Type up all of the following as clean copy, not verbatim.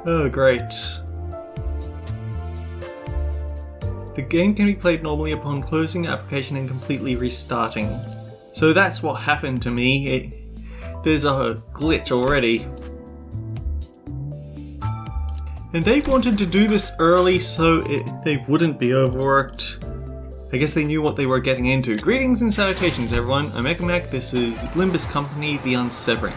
Oh, great. The game can be played normally upon closing the application and completely restarting. So that's what happened to me. There's a glitch already. And they wanted to do this early so they wouldn't be overworked. I guess they knew what they were getting into. Greetings and salutations everyone, I'm Ekamac, this is Limbus Company, the Unsevering.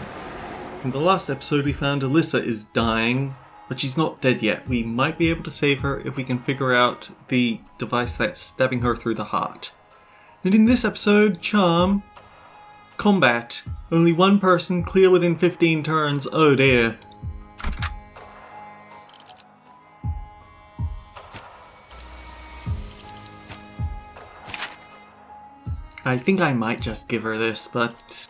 In the last episode we found Alyssa is dying, but she's not dead yet. We might be able to save her if we can figure out the device that's stabbing her through the heart. And in this episode, Charm, Combat, only one person, clear within 15 turns, oh dear. I think I might just give her this, but...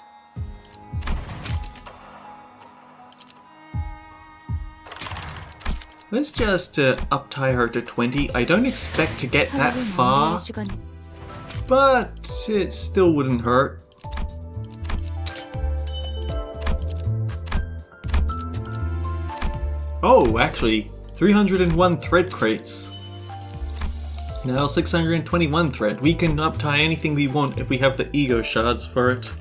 let's just up-tie her to 20. I don't expect to get that far, but it still wouldn't hurt. Oh, actually, 301 thread crates. Now 621 thread. We can up-tie anything we want if we have the ego shards for it.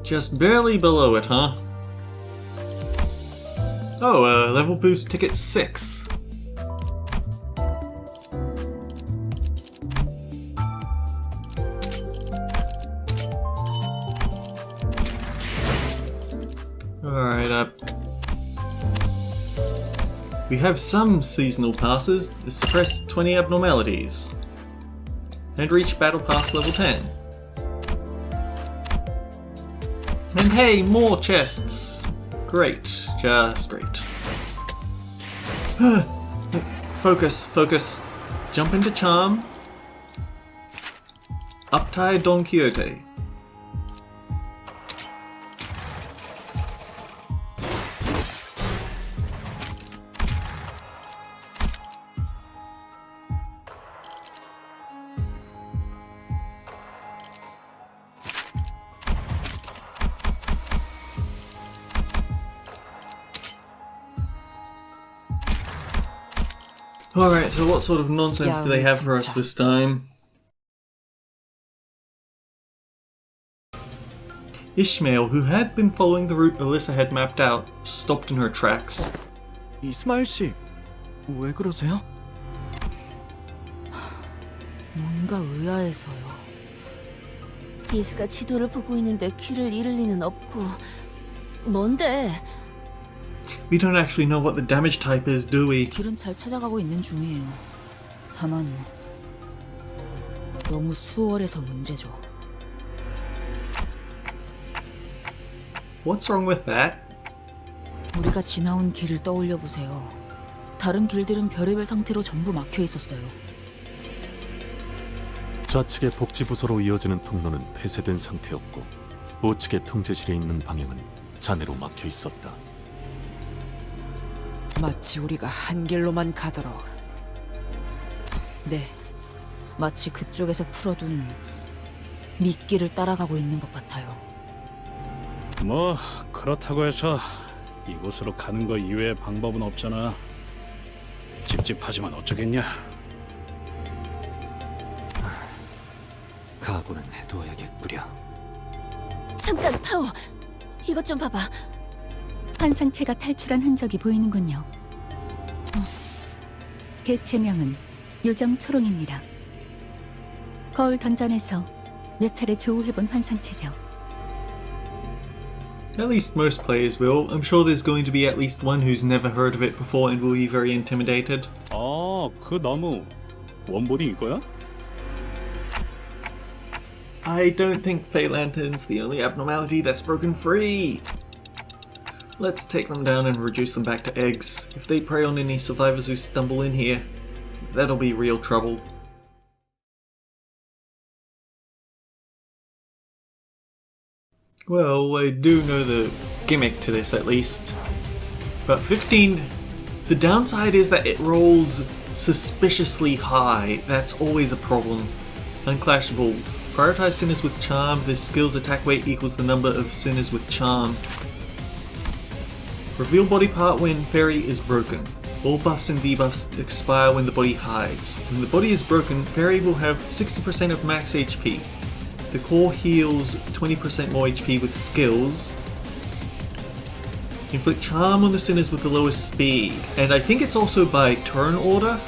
Just barely below it, huh? Oh, level boost ticket 6. Alright, we have some seasonal passes, suppress 20 abnormalities, and reach battle pass level 10. And hey, more chests! Great, just great. Focus, focus. Jump into Charm. Up-tie Don Quixote. Alright, so what sort of nonsense do they have for us this time? Ishmael, who had been following the route Alyssa had mapped out, stopped in her tracks. 이스마일 씨, 왜 그러세요? 뭔가 의아해서요. 이스가 지도를 보고 있는데 길을 잃을 리는 없고. 뭔데? We don't actually know what the damage type is, do we? 길은 잘 찾아가고 있는 중이에요. 다만 너무 수월해서 문제죠. What's wrong with that? 우리가 지나온 길을 떠올려 보세요. 다른 길들은 별의별 상태로 전부 막혀 있었어요. 좌측의 복지부서로 이어지는 통로는 폐쇄된 상태였고 우측의 통제실에 있는 방향은 잔해로 막혀 있었다. 마치 우리가 한 길로만 가도록. 네, 마치 그쪽에서 풀어둔 미끼를 따라가고 있는 것 같아요. 뭐 그렇다고 해서 이곳으로 가는 거 이외의 방법은 없잖아. 찝찝하지만 어쩌겠냐. 각오는 해두어야겠구려. 잠깐, 파오! 이것 좀 봐봐. 환상체가 탈출한 흔적이 보이는군요. 개체명은 요정 초롱입니다. 거울 던전에서 몇 차례 조우해본 환상체죠. At least most players will. I'm sure there's going to be at least one who's never heard of it before and will be very intimidated. 그 나무 원본이 이거야? I don't think Faelantern's the only abnormality that's broken free. Let's take them down and reduce them back to eggs. If they prey on any survivors who stumble in here, that'll be real trouble. Well, I do know the gimmick to this at least. But 15... the downside is that it rolls suspiciously high. That's always a problem. Unclashable Prioritize sinners with charm. This skill's attack weight equals the number of sinners with charm. Reveal body part when fairy is broken. All buffs and debuffs expire when the body hides. When the body is broken, fairy will have 60% of max HP. The core heals 20% more HP with skills. Inflict charm on the sinners with the lowest speed. And I think it's also by turn order,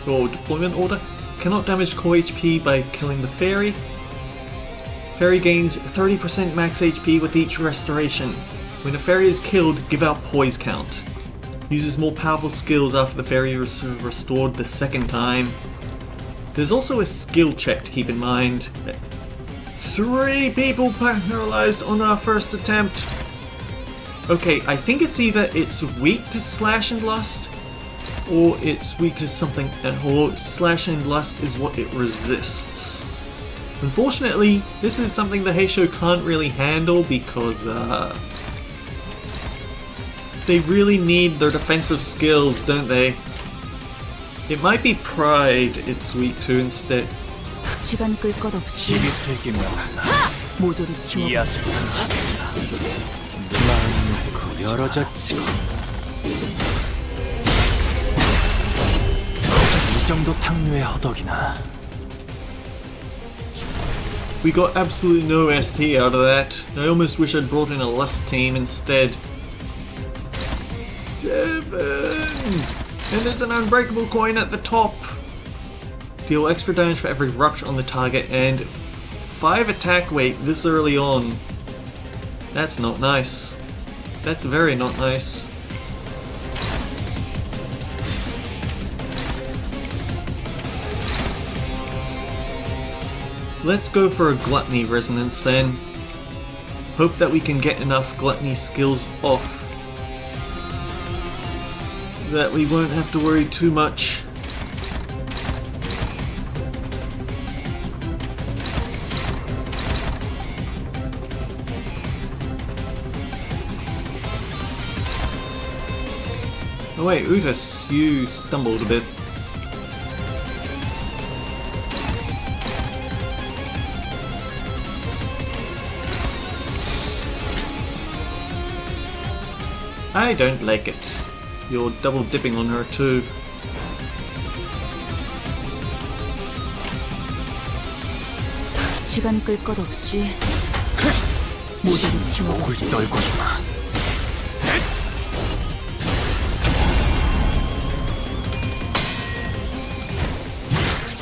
or deployment order. Cannot damage core HP by killing the fairy. Fairy gains 30% max HP with each restoration. When a fairy is killed, give out poise count. Uses more powerful skills after the fairy is restored the second time. There's also a skill check to keep in mind. 3 people paralyzed on our first attempt. Okay, I think it's either it's weak to Slash and Lust, or it's weak to something, or Slash and Lust is what it resists. Unfortunately, this is something the Heisho can't really handle because they really need their defensive skills, don't they? It might be Pride it's weak to instead. 시간 끌 것 없이 모조리 치워. 열어졌지. 이 정도 탕류의 허덕이나. We got absolutely no SP out of that. I almost wish I'd brought in a Lust team instead. 7! And there's an unbreakable coin at the top. Deal extra damage for every rupture on the target and 5 attack weight this early on. That's not nice. That's very not nice. Let's go for a Gluttony Resonance then. Hope that we can get enough Gluttony skills off that we won't have to worry too much. Oh wait, Utus, you stumbled a bit. I don't like it. You're double dipping on her too. 시간 끌 것 없이 모조리 치워. 목을 떨궈주마.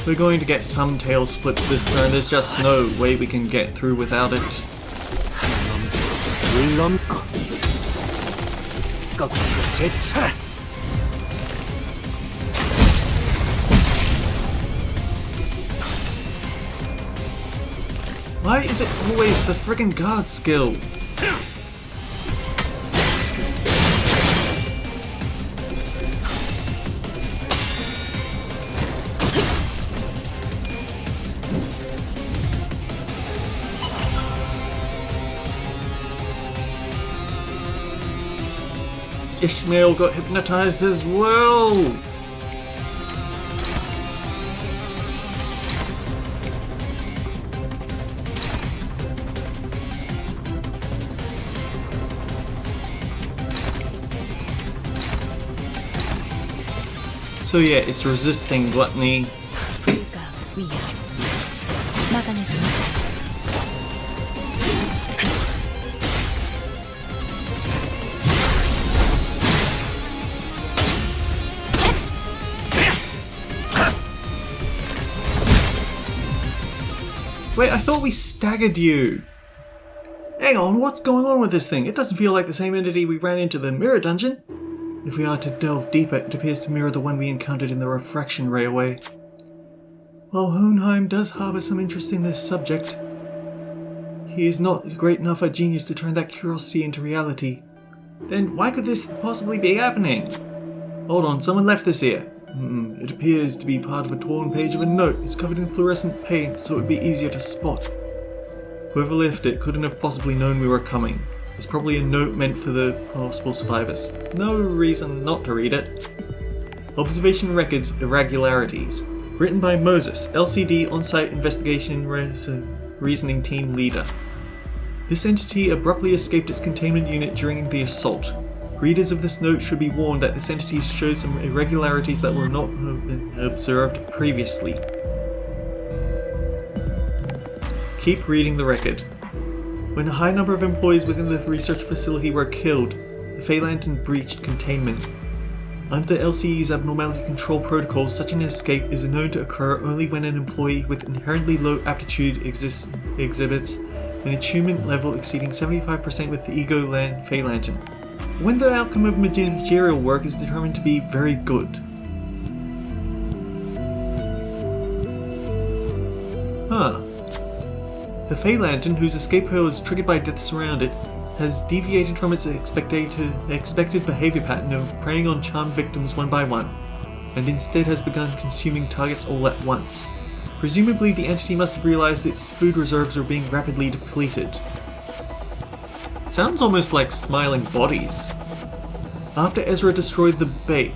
We're going to get some tail splits this turn. There's just no way we can get through without it. Why is it always the friggin' guard skill? Ishmael got hypnotized as well! So yeah, it's resisting gluttony. 불가 위험. 막아내지 마. Wait, I thought we staggered you! Hang on, what's going on with this thing? It doesn't feel like the same entity we ran into the mirror dungeon. If we are to delve deeper, it appears to mirror the one we encountered in the refraction railway. While Hohenheim does harbour some interest in this subject, he is not great enough a genius to turn that curiosity into reality. Then why could this possibly be happening? Hold on, someone left this here. It appears to be part of a torn page of a note. It's covered in fluorescent paint, so it would be easier to spot. Whoever left it couldn't have possibly known we were coming. It's probably a note meant for the possible survivors. No reason not to read it. Observation records irregularities. Written by Moses, LCD on-site investigation reasoning team leader. This entity abruptly escaped its containment unit during the assault. Readers of this note should be warned that this entity shows some irregularities that were not observed previously. Keep reading the record. When a high number of employees within the research facility were killed, the Faelantern breached containment. Under the LCE's abnormality control protocol, such an escape is known to occur only when an employee with inherently low aptitude exhibits an attunement level exceeding 75% with the ego Faelantern. When the outcome of managerial work is determined to be very good. Huh. The Faelantern, whose escape was triggered by deaths around it, has deviated from its expected behaviour pattern of preying on charmed victims one by one, and instead has begun consuming targets all at once. Presumably the entity must have realised its food reserves were being rapidly depleted. Sounds almost like smiling bodies. After Ezra destroyed the bait,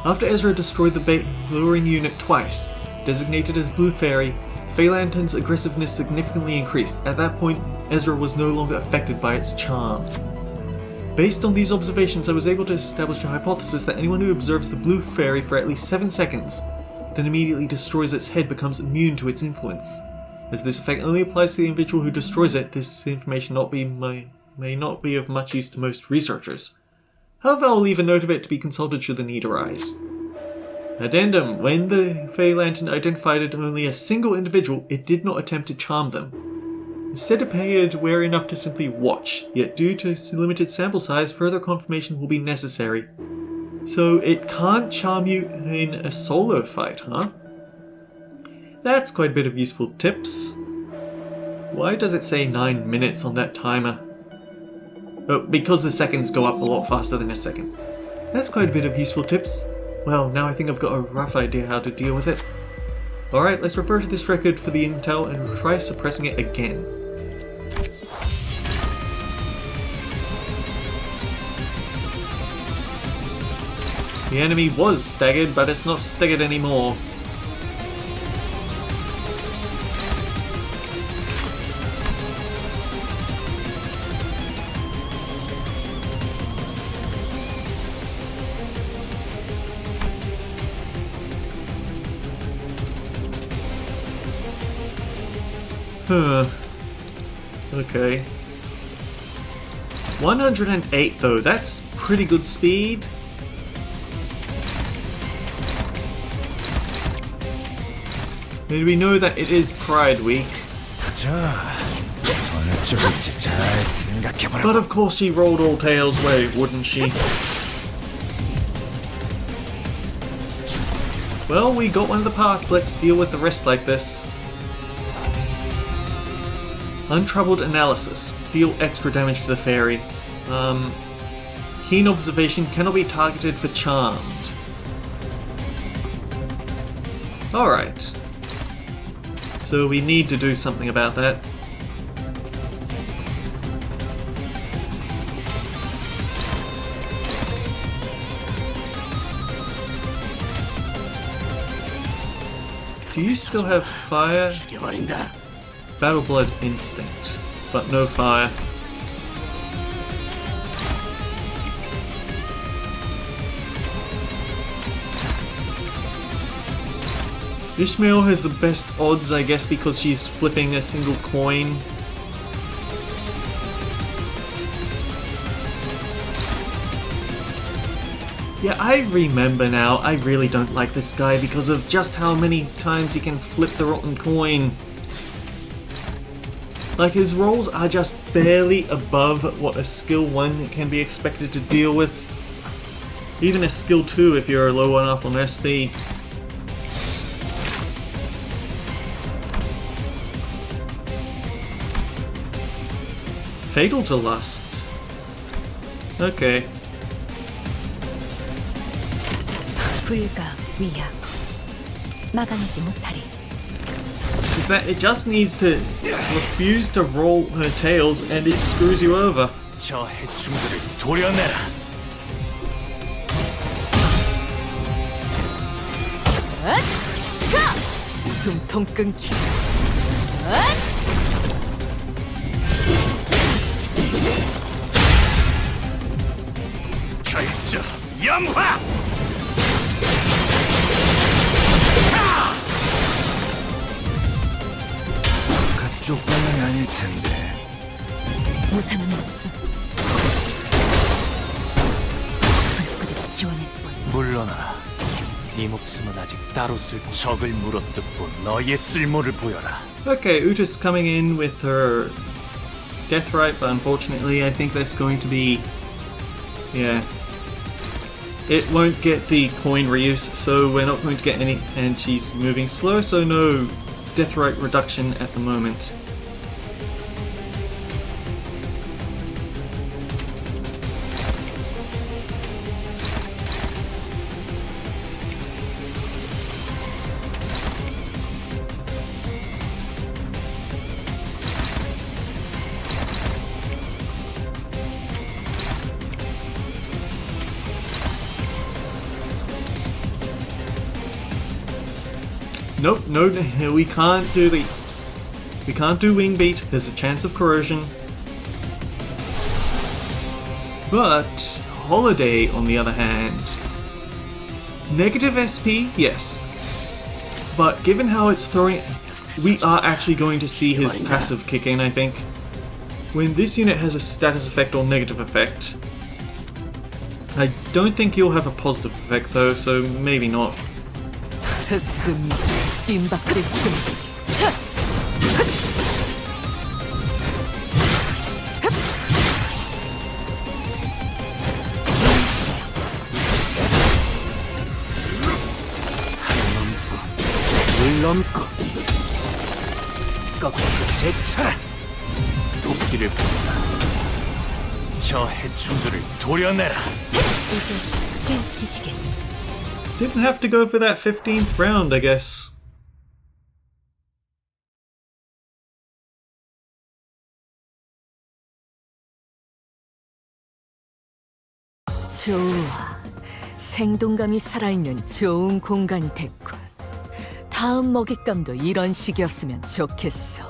after Ezra destroyed the bait luring unit twice, designated as Blue Fairy, Faelantern's aggressiveness significantly increased. At that point, Ezra was no longer affected by its charm. Based on these observations, I was able to establish a hypothesis that anyone who observes the Blue Fairy for at least 7 seconds, then immediately destroys its head, becomes immune to its influence. As this effect only applies to the individual who destroys it, this information may not be of much use to most researchers. However, I'll leave a note of it to be consulted should the need arise. Addendum: when the Faelantern identified only a single individual, it did not attempt to charm them. Instead, it appeared wary enough to simply watch, yet due to limited sample size, further confirmation will be necessary. So it can't charm you in a solo fight, huh? That's quite a bit of useful tips. Why does it say 9 minutes on that timer? Oh, because the seconds go up a lot faster than a second. That's quite a bit of useful tips. Well, now I think I've got a rough idea how to deal with it. Alright, let's refer to this record for the intel and try suppressing it again. The enemy was staggered, but it's not staggered anymore. Okay. 108 though, that's pretty good speed. And we know that it is Pride Week. But of course she rolled all tails way, wouldn't she? Well, we got one of the parts, let's deal with the rest like this. Untroubled analysis. Deal extra damage to the fairy. Keen observation cannot be targeted for charmed. Alright. So we need to do something about that. Do you still have fire? Battle Blood Instinct, but no fire. Ishmael has the best odds, I guess, because she's flipping a single coin. Yeah, I remember now. I really don't like this guy because of just how many times he can flip the rotten coin. Like, his rolls are just barely above what a skill 1 can be expected to deal with. Even a skill 2 if you're low enough on SP. Fatal to Lust. Okay. Is that it just needs to refuse to roll her tails and it screws you over. 저 해충들을 도려내라. 숨통 끊기. 결정 염화. 그쪽 방향이 아닐 텐데. 무상한 목숨. 불끈히 지원할 뿐. 물러나라. 네 목숨은 아직 따로 쓸 적을 물어뜯고 너의 쓸모를 보여라. Okay, Uta's coming in with her death right, but unfortunately I think that's going to be... yeah. It won't get the coin reuse, so we're not going to get any... and she's moving slow, so no death right reduction at the moment. Nope, no, we can't do wing beat. There's a chance of corrosion. But Holiday, on the other hand, negative SP, yes. But given how it's throwing, we are actually going to see his passive kick in, I think. When this unit has a status effect or negative effect. I don't think you'll have a positive effect though, so maybe not. 흑수미 뜀박질 춤. 물 넘고 거꾸로 제쳐라. 도끼를 뽑아 저 해충들을 도려내라. 이제 깨우치시게. Didn't have to go for that 15th round, I guess. 좋아. 생동감이 살아있는 좋은 공간이 됐군. 다음 먹잇감도 이런 식이었으면 좋겠어.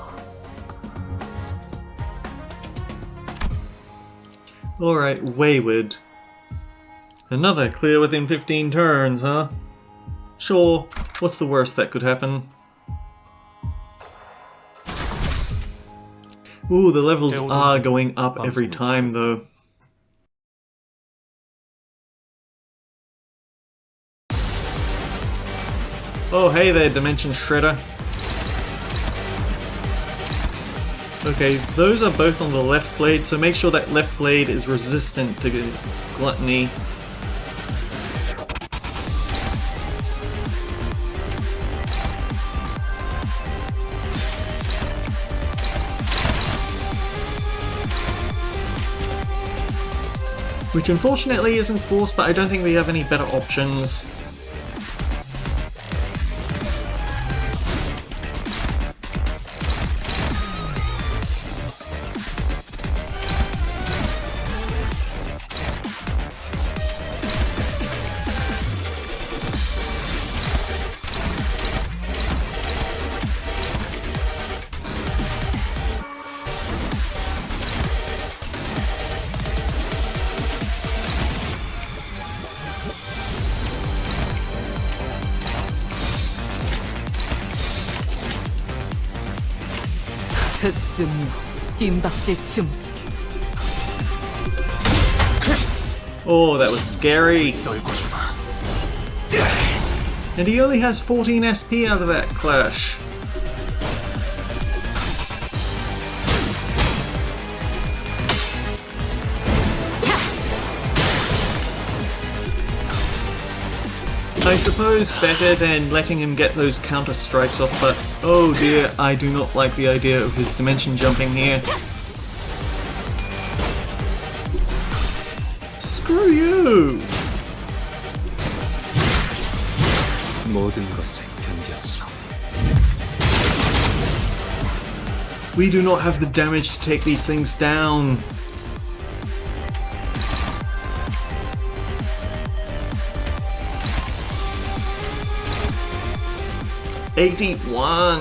Alright, Wayward. Another clear within 15 turns, huh? Sure, what's the worst that could happen? Ooh, the levels are going up every time though. Oh hey there, Dimension Shredder. Okay, those are both on the left blade, so make sure that left blade is resistant to Gluttony. Which unfortunately isn't forced, but I don't think we have any better options. 흑수미 뜀박질 춤. Oh, that was scary. And he only has 14 SP out of that clash. I suppose better than letting him get those counter strikes off, but oh dear, I do not like the idea of his dimension jumping here. Screw you! 모든 것을 견뎠어. We do not have the damage to take these things down. 81.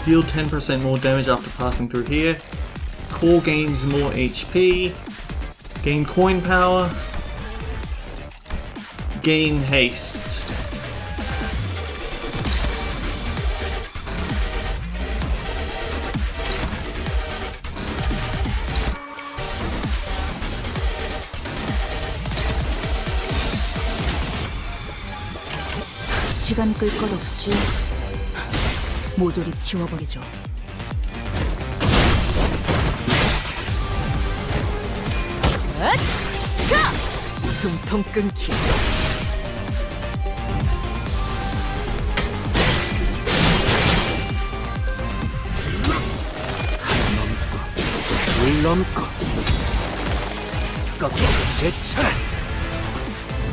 Deal 10% more damage after passing through here. Core gains more HP. Gain coin power. Gain haste. 시간 끌 것 없이 모조리 치워버리죠. 자! 숨통 끊기.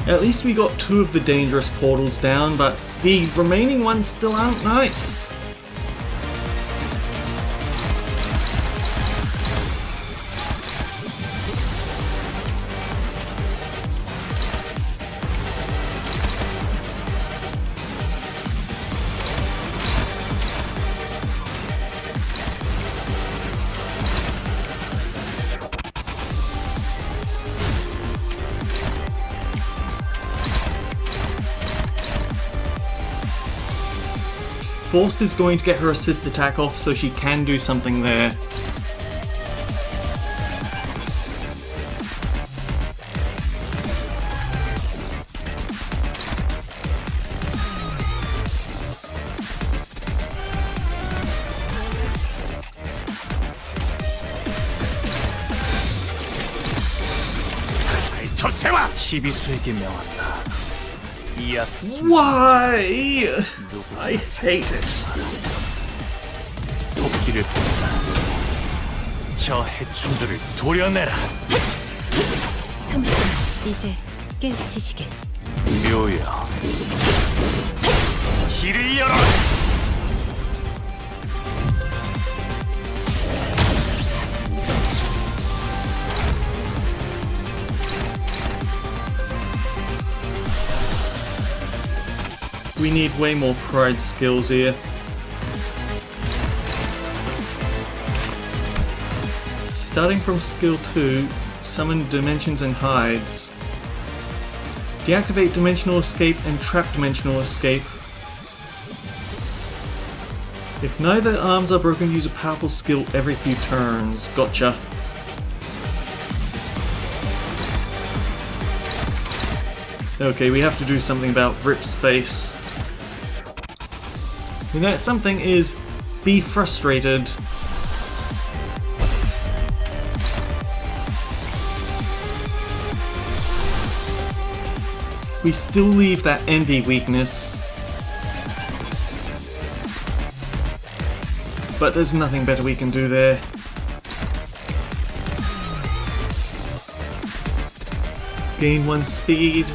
At least we got 2 of the dangerous portals down, but the remaining ones still aren't nice. Forced is going to get her assist attack off so she can do something there. 저세와 12수에게 명한다. 이 앞 Why? I hate it. 도끼를 본다. 저 해충들을 도려내라. 이제 깨우치시게. 묘여. 길을 열어라. We need way more pride skills here. Starting from skill 2, summon dimensions and hides. Deactivate dimensional escape and trap dimensional escape. If neither arms are broken, use a powerful skill every few turns. Gotcha. Okay, we have to do something about rip space. And that something is be frustrated. We still leave that envy weakness. But there's nothing better we can do there. Gain 1 speed.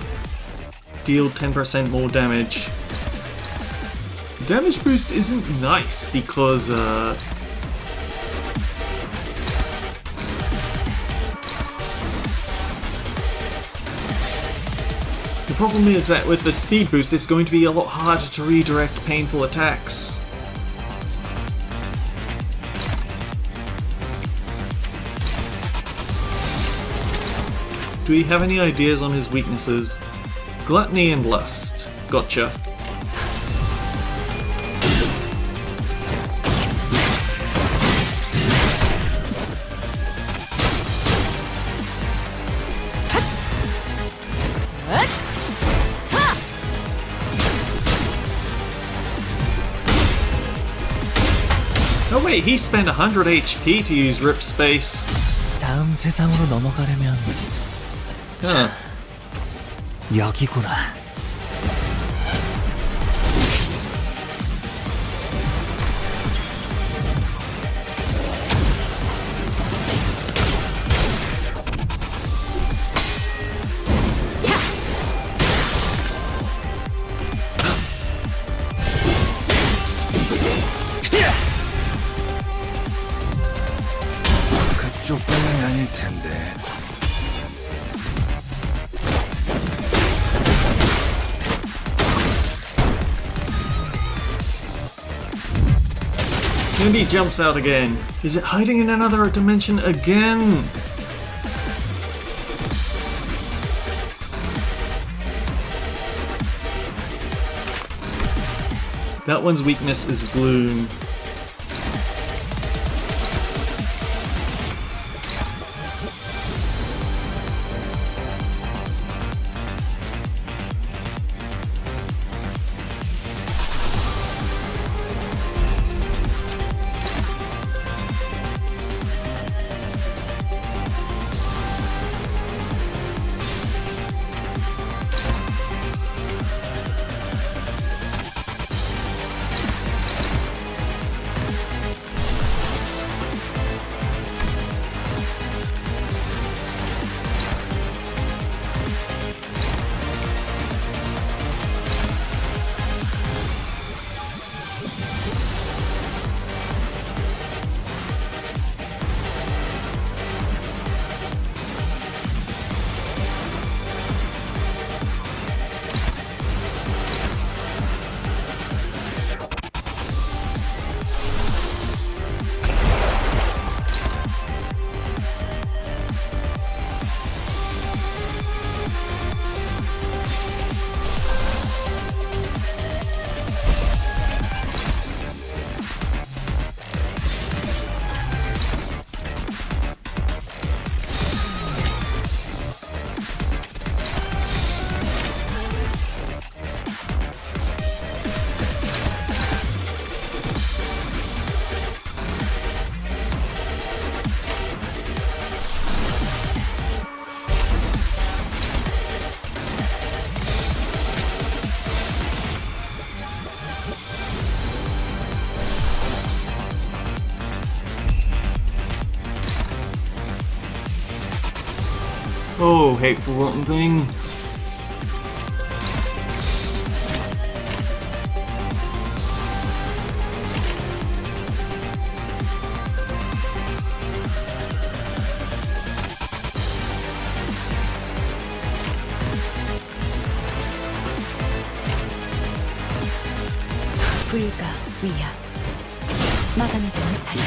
Deal 10% more damage. Damage boost isn't nice because the problem is that with the speed boost it's going to be a lot harder to redirect painful attacks. Do we have any ideas on his weaknesses? Gluttony and lust. Gotcha. Oh wait, he spent 100 HP to use rip space. 다음 세상으로 넘어가려면 Huh. 여기구나. 그쪽 방향이 아닐 텐데. And he jumps out again. Is it hiding in another dimension again? That one's weakness is gloom. Oh, hateful rotten thing. 불가 위야 막아내지 못하리.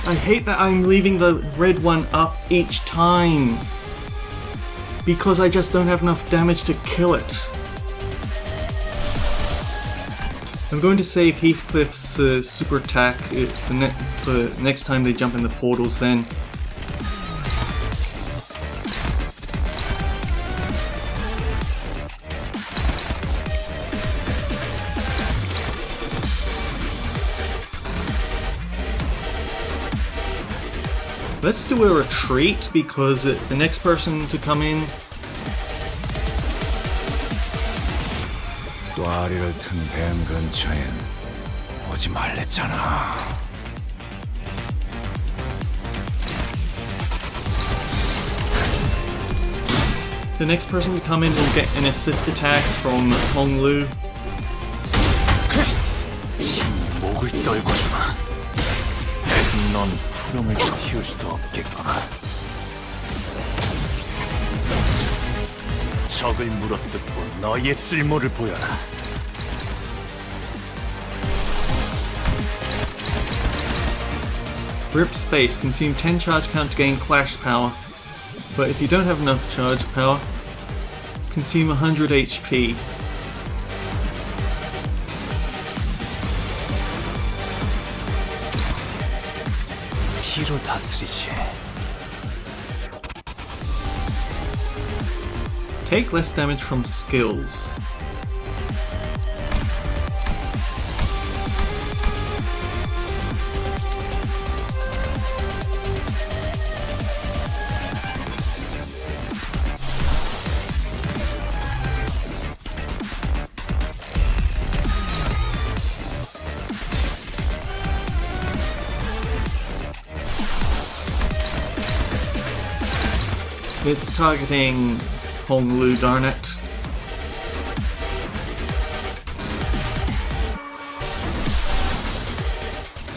I hate that I'm leaving the red one up each time because I just don't have enough damage to kill it. I'm going to save Heathcliff's super attack for next time they jump in the portals then. Let's do a retreat because the next person to come in. 또아리를 튼 뱀 근처엔 오지 말랬잖아. The next person to come in will get an assist attack from Hong Lu. 목을 떨궈주마. 넌 푸름을 틔울 수도 없겠구나. 적을 물어뜯고 너의 쓸모를 보여라. Rip space, consume 10 charge count to gain clash power. But if you don't have enough charge power, consume 100 HP. 피로 다스리지. Take less damage from skills. It's targeting Honglu, darn it.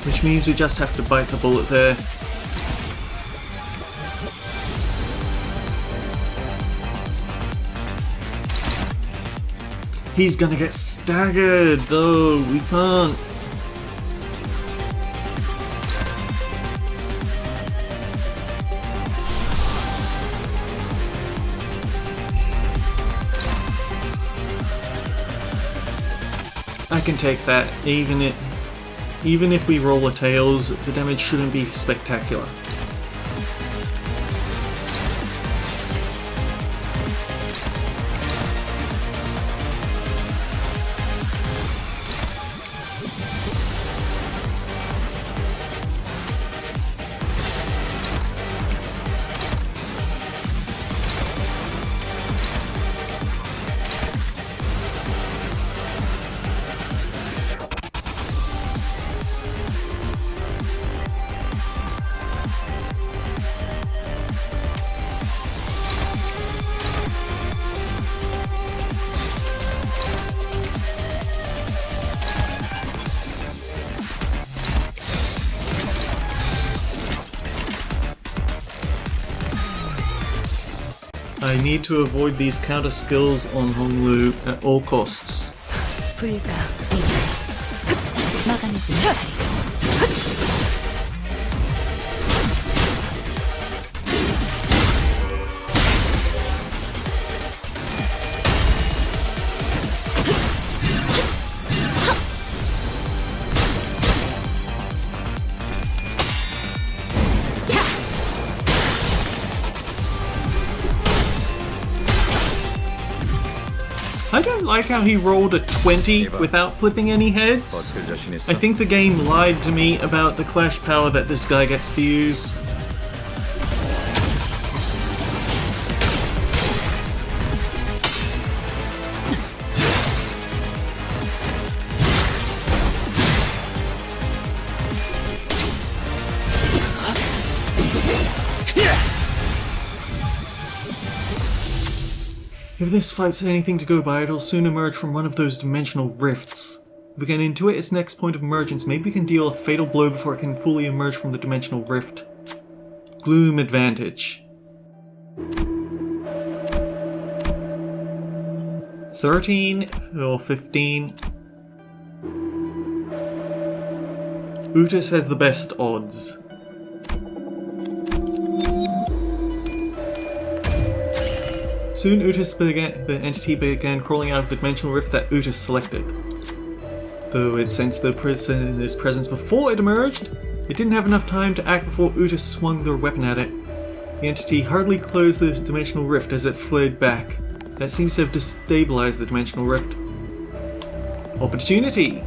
Which means we just have to bite the bullet there. He's gonna get staggered though, we can't. I can take that, even if we roll a tails, the damage shouldn't be spectacular. I need to avoid these counter skills on Honglu at all costs. 불가 막아내지 못하리. I don't like how he rolled a 20 without flipping any heads. I think the game lied to me about the clash power that this guy gets to use. If this fight's anything to go by, it'll soon emerge from one of those dimensional rifts. If we can intuit its next point of emergence, maybe we can deal a fatal blow before it can fully emerge from the dimensional rift. Gloom advantage. 13 or 15. Utis has the best odds. Soon the entity began crawling out of the dimensional rift that Utis selected. Though it sensed his presence before it emerged, it didn't have enough time to act before Utis swung their weapon at it. The entity hurriedly closed the dimensional rift as it fled back. That seems to have destabilized the dimensional rift. Opportunity!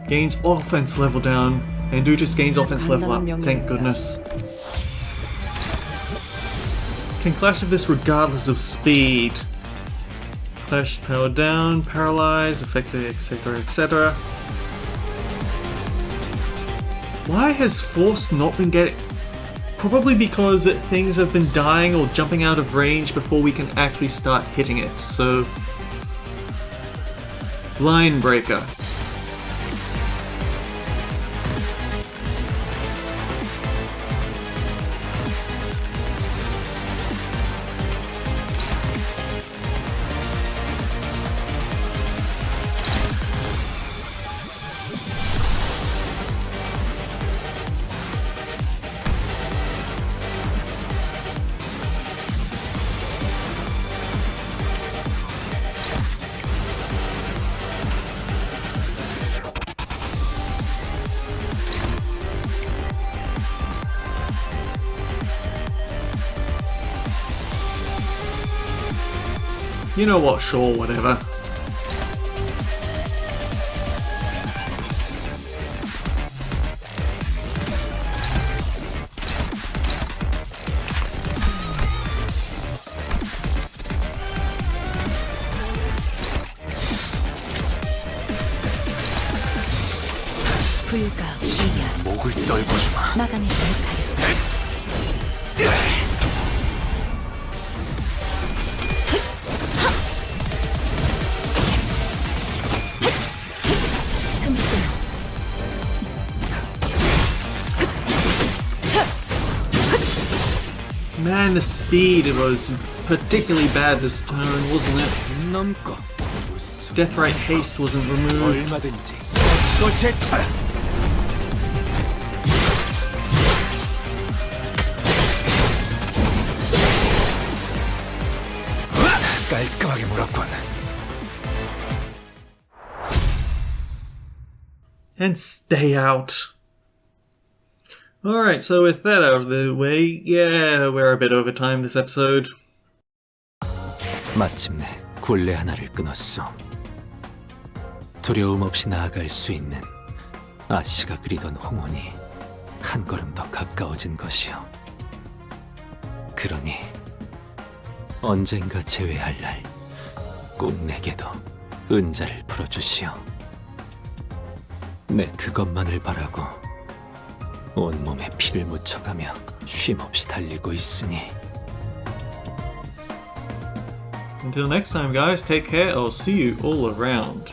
Gains offense level down, and Utis gains offense level up, thank goodness. Can clash of this regardless of speed. Clash power down, paralyze, affected, etc, etc. Why has Force not been getting... Probably because things have been dying or jumping out of range before we can actually start hitting it, so... Line Breaker. You know what, sure, whatever. 불가 위야 목을 떨궈주마. 막아내지 못하리. Man, the speed was particularly bad this turn, wasn't it? 넘고 Death Right Haste wasn't removed. 얼마든지 또 제쳐라. 깔끔하게 물었군. And stay out. Alright, so with that out of the way, yeah, we're a bit over time this episode. 마침내 굴레 하나를 끊었어. 두려움 없이 나아갈 수 있는 아씨가 그리던 홍원이 한 걸음 더 가까워진 것이요. 그러니 언젠가 재회할 날 꼭 내게도 은자를 풀어주시오. 내 그것만을 바라고 온몸에 피를 묻혀가며 쉼없이 달리고 있으니. Until next time, guys, take care. I'll see you all around.